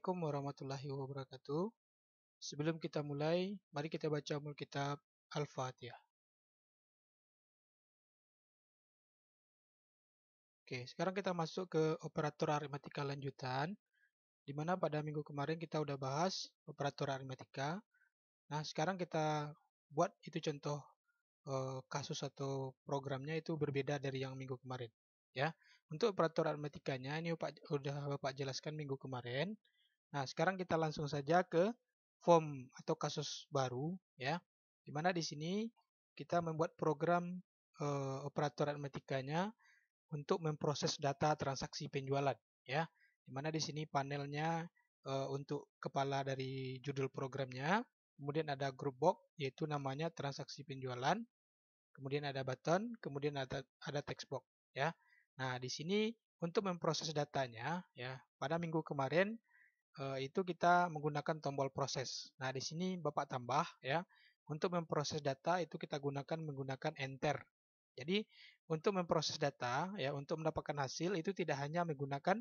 Assalamualaikum warahmatullahi wabarakatuh. Sebelum kita mulai, mari kita baca Alkitab Al-Fatihah. Oke, sekarang kita masuk ke operator aritmatika lanjutan, di mana pada minggu kemarin kita udah bahas operator aritmatika. Nah, sekarang kita buat itu contoh kasus atau programnya itu berbeda dari yang minggu kemarin. Ya, untuk operator aritmatikanya ini udah Bapak jelaskan minggu kemarin. Nah, sekarang kita langsung saja ke form atau kasus baru, ya. Dimana di sini kita membuat program operator aritmatikanya untuk memproses data transaksi penjualan, ya. Dimana di sini panelnya untuk kepala dari judul programnya, kemudian ada group box yaitu namanya transaksi penjualan, kemudian ada button, kemudian ada text box, ya. Nah, di sini untuk memproses datanya, ya, pada minggu kemarin itu kita menggunakan tombol proses. Nah, di sini Bapak tambah ya, untuk memproses data itu kita menggunakan enter. Jadi, untuk memproses data ya, untuk mendapatkan hasil itu tidak hanya menggunakan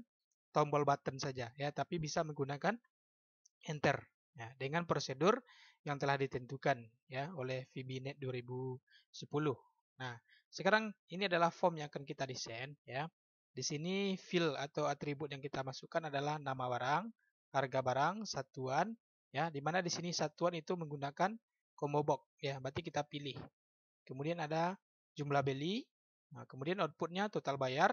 tombol button saja ya, tapi bisa menggunakan enter ya, dengan prosedur yang telah ditentukan ya oleh VBNet 2010. Nah, sekarang ini adalah form yang akan kita desain ya. Di sini field atau atribut yang kita masukkan adalah nama barang, harga barang, satuan ya, di mana di sini satuan itu menggunakan combo box ya, berarti kita pilih. Kemudian ada jumlah beli. Nah, kemudian outputnya total bayar.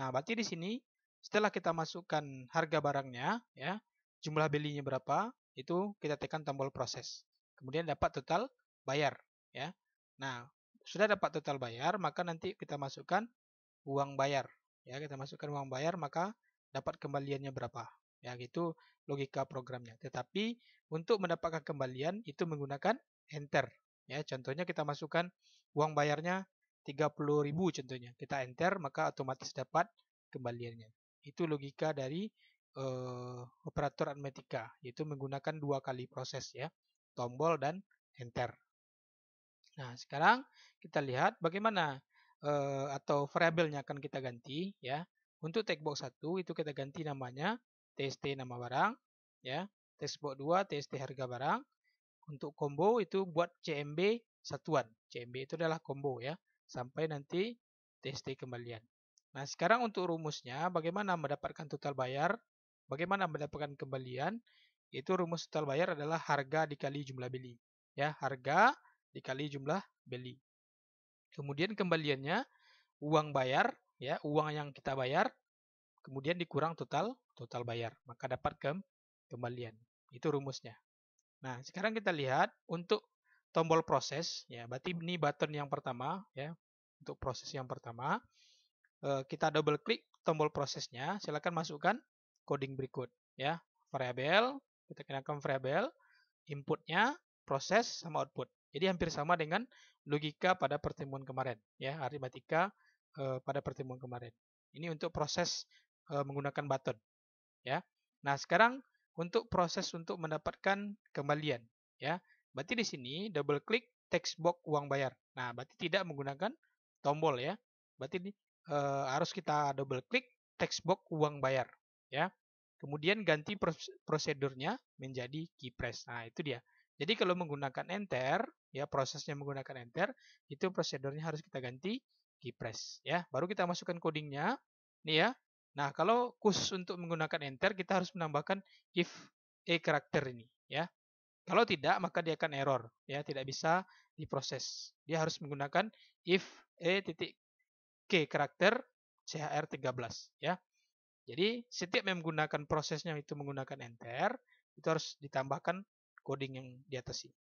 Nah, berarti di sini setelah kita masukkan harga barangnya ya, jumlah belinya berapa, itu kita tekan tombol proses. Kemudian dapat total bayar ya. Nah, sudah dapat total bayar, maka nanti kita masukkan uang bayar. Ya, kita masukkan uang bayar, maka dapat kembaliannya berapa. Ya, gitu logika programnya. Tetapi untuk mendapatkan kembalian itu menggunakan enter. Ya, contohnya kita masukkan uang bayarnya 30.000 contohnya. Kita enter maka otomatis dapat kembaliannya. Itu logika dari operator aritmatika, yaitu menggunakan dua kali proses ya, tombol dan enter. Nah, sekarang kita lihat bagaimana atau variabelnya akan kita ganti ya. Untuk text box 1 itu kita ganti namanya TST nama barang ya. Text box 2 TST harga barang. Untuk combo itu buat CMB satuan. CMB itu adalah combo ya. Sampai nanti TST kembalian. Nah, sekarang untuk rumusnya bagaimana mendapatkan total bayar, bagaimana mendapatkan kembalian, itu rumus total bayar adalah harga dikali jumlah beli. Ya, harga dikali jumlah beli. Kemudian kembaliannya uang bayar, ya, uang yang kita bayar, kemudian dikurang total bayar, maka dapat kembalian. Itu rumusnya. Nah, sekarang kita lihat untuk tombol proses, ya, berarti ini button yang pertama, ya, untuk proses yang pertama. Kita double klik tombol prosesnya, silakan masukkan coding berikut, ya, variabel, kita kenakan variabel, inputnya, proses, sama output. Jadi hampir sama dengan logika pada pertemuan kemarin, ya, aritmatika pada pertemuan kemarin. Ini untuk proses menggunakan button, ya. Nah, sekarang untuk proses untuk mendapatkan kembalian, ya. Berarti di sini double klik text box uang bayar. Nah, berarti tidak menggunakan tombol ya. Berarti ini harus kita double klik text box uang bayar, ya. Kemudian ganti prosedurnya menjadi key press. Nah, itu dia. Jadi kalau menggunakan enter, ya, prosesnya menggunakan enter, itu prosedurnya harus kita ganti key press, ya. Baru kita masukkan codingnya, nih ya. Nah, kalau khusus untuk menggunakan enter, kita harus menambahkan if a karakter ini, ya. Kalau tidak, maka dia akan error, ya, tidak bisa diproses. Dia harus menggunakan if a titik k karakter CHR13, ya. Jadi setiap menggunakan prosesnya itu menggunakan enter, itu harus ditambahkan coding yang di atas ini.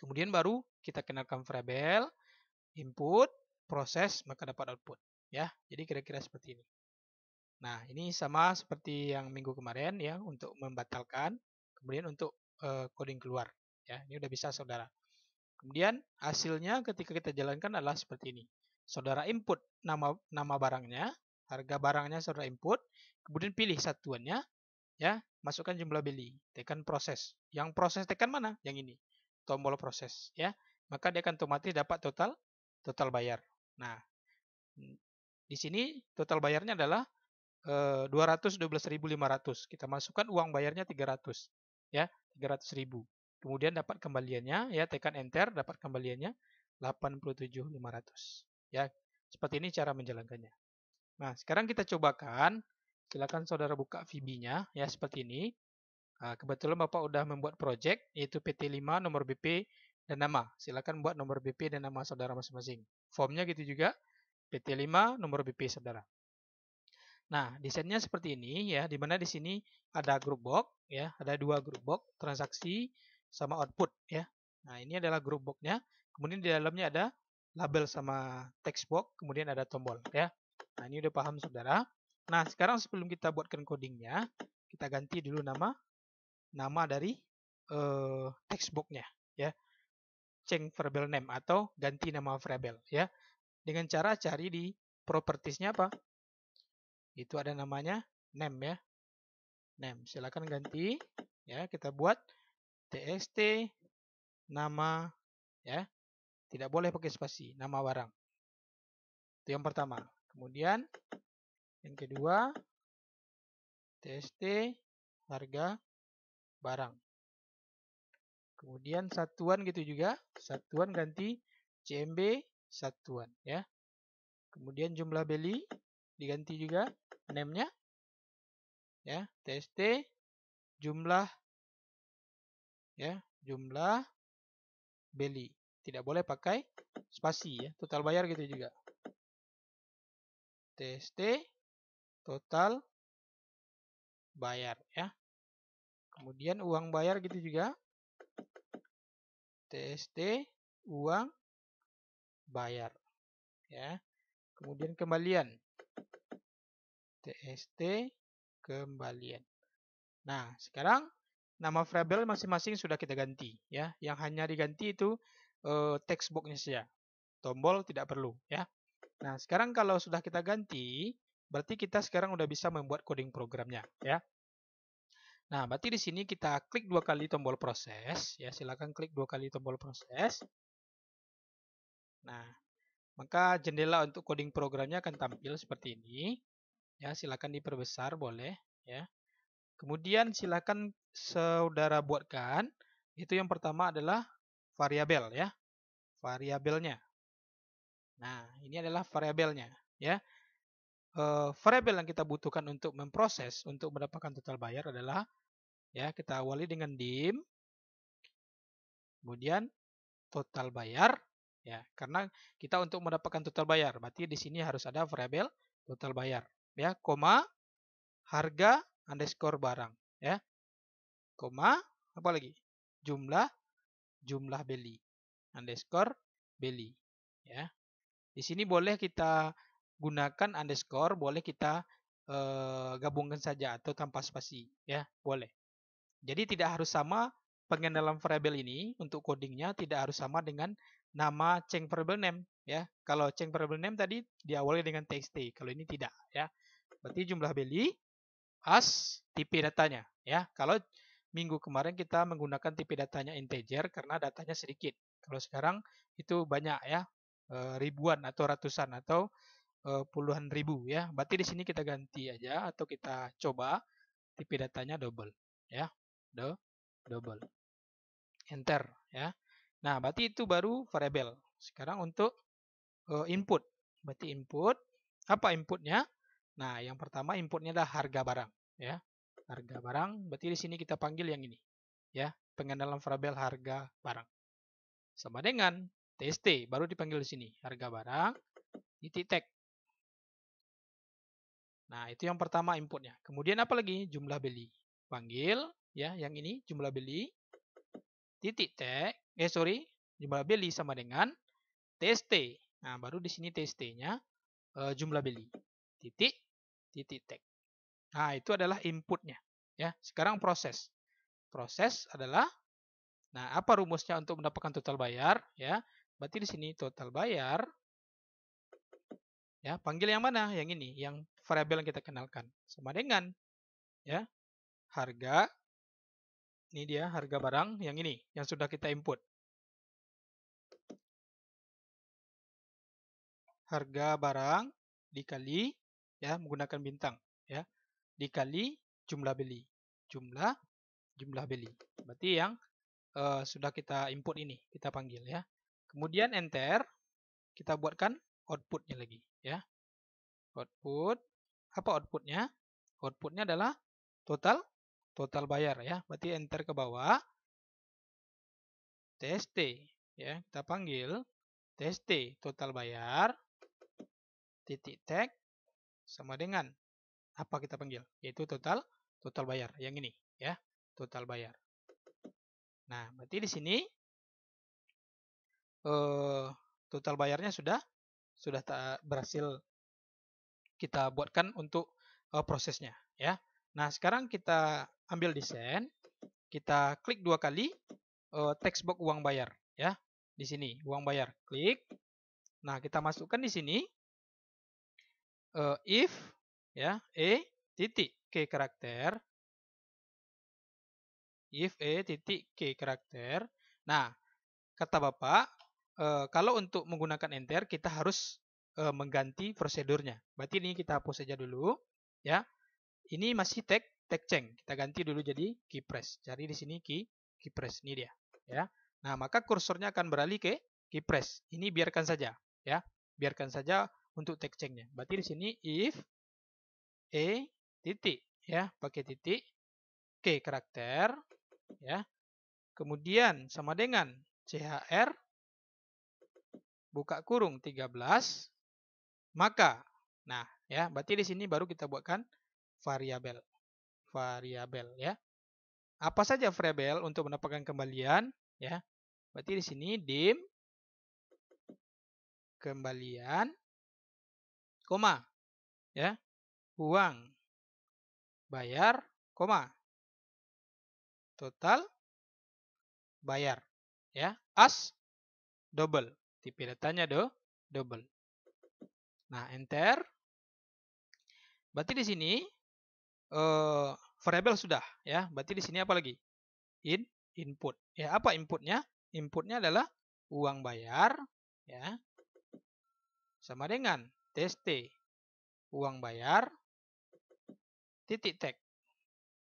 Kemudian baru kita kenalkan variabel, input, proses, maka dapat output. Ya, jadi kira-kira seperti ini. Nah, ini sama seperti yang minggu kemarin ya, untuk membatalkan, kemudian untuk coding keluar. Ya, ini udah bisa saudara. Kemudian hasilnya ketika kita jalankan adalah seperti ini. Saudara input nama barangnya, harga barangnya saudara input, kemudian pilih satuannya, ya, masukkan jumlah beli, tekan proses. Yang proses tekan mana? Yang ini, tombol proses, ya. Maka dia akan otomatis dapat total bayar. Nah, di sini total bayarnya adalah 212.500. Kita masukkan uang bayarnya 300, ya, 300.000. Kemudian dapat kembaliannya, ya, tekan enter, dapat kembaliannya 87.500. Ya, seperti ini cara menjalankannya. Nah, sekarang kita cobakan. Silakan saudara buka VB-nya, ya, seperti ini. Nah, kebetulan Bapak udah membuat project, yaitu PT5, nomor BP, dan nama. Silakan buat nomor BP dan nama saudara masing-masing. Formnya gitu juga, PT5, nomor BP saudara. Nah, desainnya seperti ini, ya, di mana di sini ada group box, ya, ada 2 group box, transaksi sama output, ya. Nah, ini adalah group box-nya. Kemudian di dalamnya ada label sama text box, kemudian ada tombol, ya. Nah, ini udah paham saudara. Nah, sekarang sebelum kita buatkan codingnya, kita ganti dulu nama dari text box-nya, ya. Change variable name atau ganti nama variable, ya. Dengan cara cari di propertiesnya apa? Itu ada namanya name, ya. Name. Silakan ganti, ya. Kita buat txt nama, ya. Tidak boleh pakai spasi, nama barang. Itu yang pertama. Kemudian yang kedua, txt harga barang. Kemudian satuan gitu juga, satuan ganti CMB satuan, ya. Kemudian jumlah beli diganti juga name-nya, ya, txt jumlah, ya, jumlah beli. Tidak boleh pakai spasi, ya. Total bayar gitu juga. txt total bayar, ya. Kemudian uang bayar gitu juga. txt uang bayar, ya. Kemudian kembalian. txt kembalian. Nah, sekarang nama variabel masing-masing sudah kita ganti, ya. Yang hanya diganti itu text box-nya saja. Tombol tidak perlu, ya. Nah, sekarang kalau sudah kita ganti, berarti kita sekarang udah bisa membuat coding programnya, ya. Nah, berarti di sini kita klik 2 kali tombol proses, ya. Silakan klik 2 kali tombol proses. Nah, maka jendela untuk coding programnya akan tampil seperti ini. Ya, silakan diperbesar boleh, ya. Kemudian silakan saudara buatkan. Itu yang pertama adalah variabel, ya. Variabelnya. Nah, ini adalah variabelnya, ya. Variabel yang kita butuhkan untuk memproses untuk mendapatkan total bayar adalah, ya, kita awali dengan dim, kemudian total bayar, ya, karena kita untuk mendapatkan total bayar, berarti di sini harus ada variabel total bayar, ya, koma harga underscore barang, ya, koma apa lagi, jumlah beli underscore beli, ya. Di sini boleh kita gunakan underscore, boleh kita gabungkan saja atau tanpa spasi, ya, boleh. Jadi tidak harus sama pengenalan variabel ini untuk codingnya tidak harus sama dengan nama change variable name, ya. Kalau change variable name tadi diawali dengan txt, kalau ini tidak, ya. Berarti jumlah beli as tipe datanya, ya. Kalau minggu kemarin kita menggunakan tipe datanya integer karena datanya sedikit. Kalau sekarang itu banyak, ya, ribuan atau ratusan atau puluhan ribu, ya. Berarti di sini kita ganti aja atau kita coba tipe datanya double, ya. Double. Enter, ya. Nah, berarti itu baru variabel. Sekarang untuk input. Berarti input, apa inputnya? Nah, yang pertama inputnya adalah harga barang, ya. Harga barang, berarti di sini kita panggil yang ini, ya. Pengenalan variabel harga barang. Sama dengan tst, baru dipanggil di sini. Harga barang, titik tag. Nah, itu yang pertama inputnya. Kemudian apa lagi? Jumlah beli. Panggil, ya, yang ini jumlah beli, titik tag, jumlah beli sama dengan tst. Nah, baru di sini tst-nya jumlah beli. Titik tag. Nah, itu adalah inputnya, ya. Sekarang proses. Proses adalah, nah, apa rumusnya untuk mendapatkan total bayar, ya? Berarti di sini total bayar, ya, panggil yang mana? Yang ini, yang variabel yang kita kenalkan. Sama dengan, ya, harga, ini dia harga barang yang ini, yang sudah kita input. Harga barang dikali, ya, menggunakan bintang. ya, dikali jumlah beli. Jumlah beli. Berarti yang sudah kita input ini, kita panggil ya. Kemudian enter, kita buatkan outputnya lagi ya. Output, apa outputnya? Outputnya adalah total bayar ya. Berarti enter ke bawah, TST ya, kita panggil TST total bayar titik tag sama dengan apa kita panggil, yaitu total bayar yang ini ya, total bayar. Nah, berarti di sini total bayarnya sudah berhasil kita buatkan untuk prosesnya ya. Nah, sekarang kita ambil desain, kita klik 2 kali text box uang bayar ya. Di sini uang bayar, klik. Nah, kita masukkan di sini if ya titik k karakter, if titik k karakter. Nah, kata Bapak, kalau untuk menggunakan enter kita harus mengganti prosedurnya. Berarti ini kita hapus saja dulu ya. Ini masih tag change. Kita ganti dulu jadi key press. Cari di sini key press, ini dia ya. Nah, maka kursornya akan beralih ke key press. Ini biarkan saja ya. Biarkan saja untuk tag change-nya. Berarti di sini if titik ya, pakai titik k karakter ya. Kemudian sama dengan CHR buka kurung 13 maka. Nah, ya, berarti di sini baru kita buatkan variabel ya. Apa saja variabel untuk mendapatkan kembalian ya? Berarti di sini dim kembalian koma ya, uang bayar koma total bayar ya, as double, tipe datanya double. Nah, enter. Berarti di sini variabel sudah ya. Berarti di sini apa lagi? Input. Ya, apa inputnya? Inputnya adalah uang bayar ya. Sama dengan TST uang bayar titik tag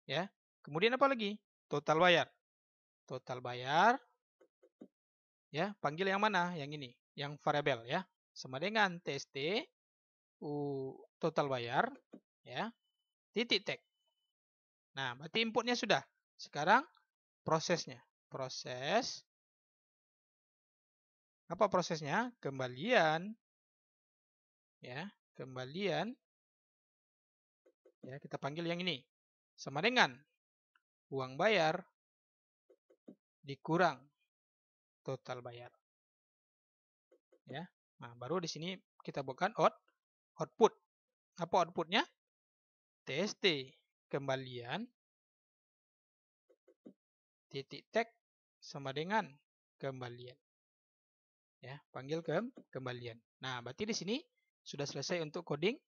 ya. Kemudian apa lagi? Total bayar. Total bayar ya, panggil yang mana? Yang ini, yang variabel ya. Sama dengan TST total bayar ya, titik tag. Nah, berarti inputnya sudah. Sekarang prosesnya. Proses apa prosesnya? Kembalian ya, kembalian ya, kita panggil yang ini. Sama dengan uang bayar dikurang total bayar. Ya. Nah, baru di sini kita buatkan output. Apa outputnya? TST kembalian titik tag sama dengan kembalian. Ya, panggil kembalian. Nah, berarti di sini sudah selesai untuk coding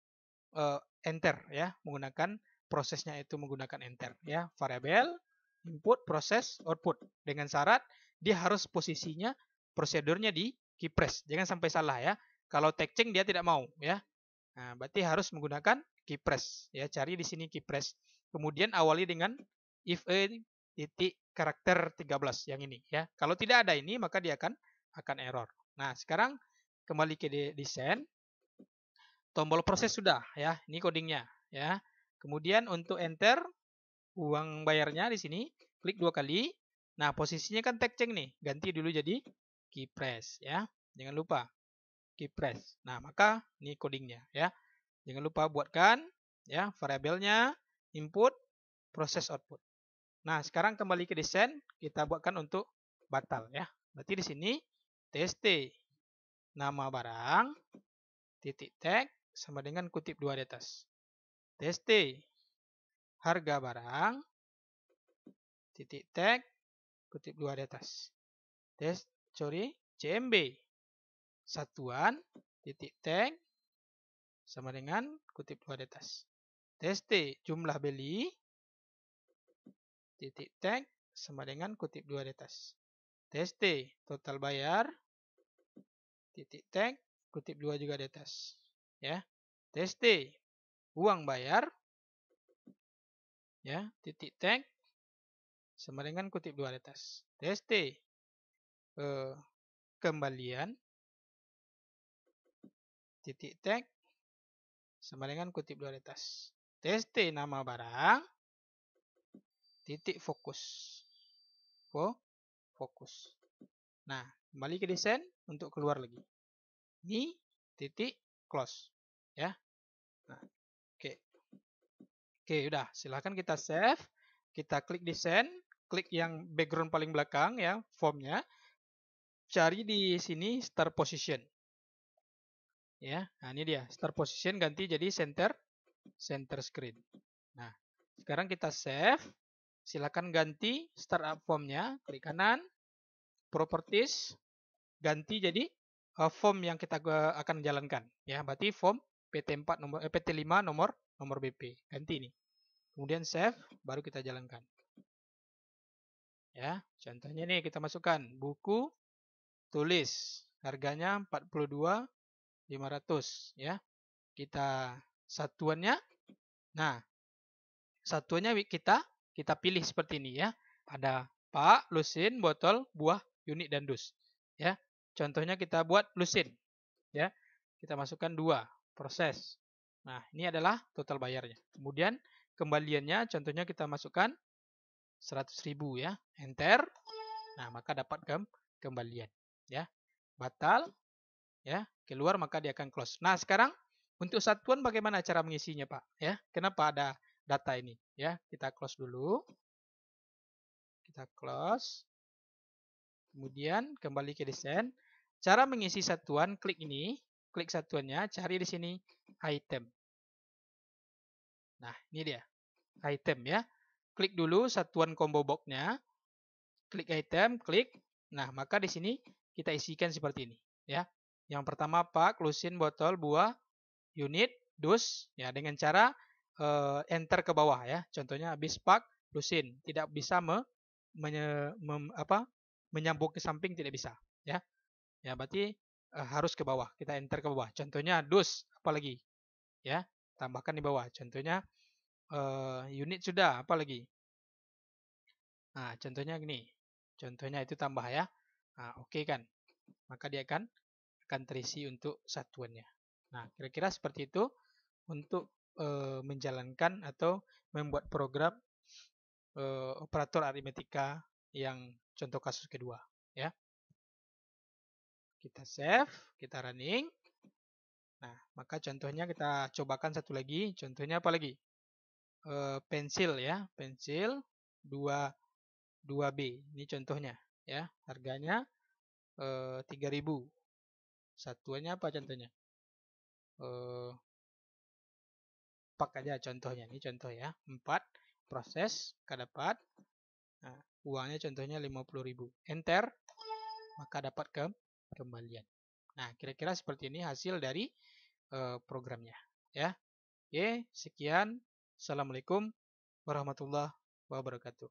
enter ya, menggunakan prosesnya itu menggunakan enter ya, variabel input proses output dengan syarat dia harus posisinya prosedurnya di key press, jangan sampai salah ya. Kalau tag change dia tidak mau ya. Nah, berarti harus menggunakan key press ya, cari di sini key press. Kemudian awali dengan if titik karakter 13 yang ini ya. Kalau tidak ada ini maka dia akan error. Nah, sekarang kembali ke desain. Tombol proses sudah ya, ini codingnya ya. Kemudian untuk enter uang bayarnya di sini klik 2 kali. Nah, posisinya kan tag change nih, ganti dulu jadi key press ya. Jangan lupa key press. Nah, maka ini codingnya ya. Jangan lupa buatkan ya variabelnya, input, proses output. Nah, sekarang kembali ke desain, kita buatkan untuk batal ya. Berarti di sini tst nama barang titik tag sama dengan kutip 2 di atas. TST harga barang titik tag kutip 2 di atas. CMB satuan titik tag sama dengan kutip 2 di atas. TST jumlah beli titik tag sama dengan kutip 2 di atas. TST total bayar titik tag kutip 2 juga di atas. Ya. TST uang bayar ya, titik tag sama dengan kutip 2 di atas. TST kembalian titik tag sama dengan kutip 2 di atas. TST nama barang titik fokus. Fokus. Nah, kembali ke desain untuk keluar lagi. Ini titik close, ya. Nah, oke. Oke, udah. Silahkan kita save. Kita klik desain, klik yang background paling belakang ya, formnya. Cari di sini start position. Ya, nah ini dia. Start position ganti jadi center screen. Nah, sekarang kita save. Silakan ganti startup formnya, klik kanan, properties, ganti jadi form yang kita akan jalankan. Ya, berarti form PT4 nomor PT5 nomor BP. Ganti ini. Kemudian save, baru kita jalankan. Ya, contohnya nih kita masukkan buku tulis, harganya 42.500 ya. Kita satuannya. Nah, satuannya kita pilih seperti ini ya. Ada pak, lusin, botol, buah, unit dan dus. Ya. Contohnya kita buat lusin ya. Kita masukkan 2, proses. Nah, ini adalah total bayarnya. Kemudian kembaliannya contohnya kita masukkan 100.000 ya. Enter. Nah, maka dapat kembalian ya. Batal ya, keluar maka dia akan close. Nah, sekarang untuk satuan bagaimana cara mengisinya, Pak? Ya, kenapa ada data ini? Ya, kita close dulu. Kita close. Kemudian kembali ke desain. Cara mengisi satuan, klik ini, klik satuannya, cari di sini item. Nah, ini dia. Item ya. Klik dulu satuan combo box-nya. Klik item, klik. Nah, maka di sini kita isikan seperti ini, ya. Yang pertama pak, lusin, botol, buah, unit, dus, ya dengan cara enter ke bawah ya. Contohnya habis pak, lusin, tidak bisa menyambung ke samping, tidak bisa, ya. Ya berarti harus ke bawah. Kita enter ke bawah. Contohnya dus, apalagi, ya, tambahkan di bawah. Contohnya unit sudah, apalagi. Nah, contohnya gini. Contohnya itu tambah ya. Nah, oke kan. Maka dia akan terisi untuk satuannya. Nah, kira-kira seperti itu untuk menjalankan atau membuat program operator aritmetika yang contoh kasus kedua. Ya, kita save, kita running. Nah, maka contohnya kita cobakan satu lagi. Contohnya apa lagi? Pensil ya, pensil 2B. Ini contohnya ya, harganya 3.000. Satuannya apa contohnya? Pak aja contohnya. Ini contoh ya. 4 proses dapat. Nah, uangnya contohnya 50.000. Enter, maka dapat kembalian. Nah, kira-kira seperti ini hasil dari programnya ya. Oke, sekian. Assalamualaikum warahmatullahi wabarakatuh.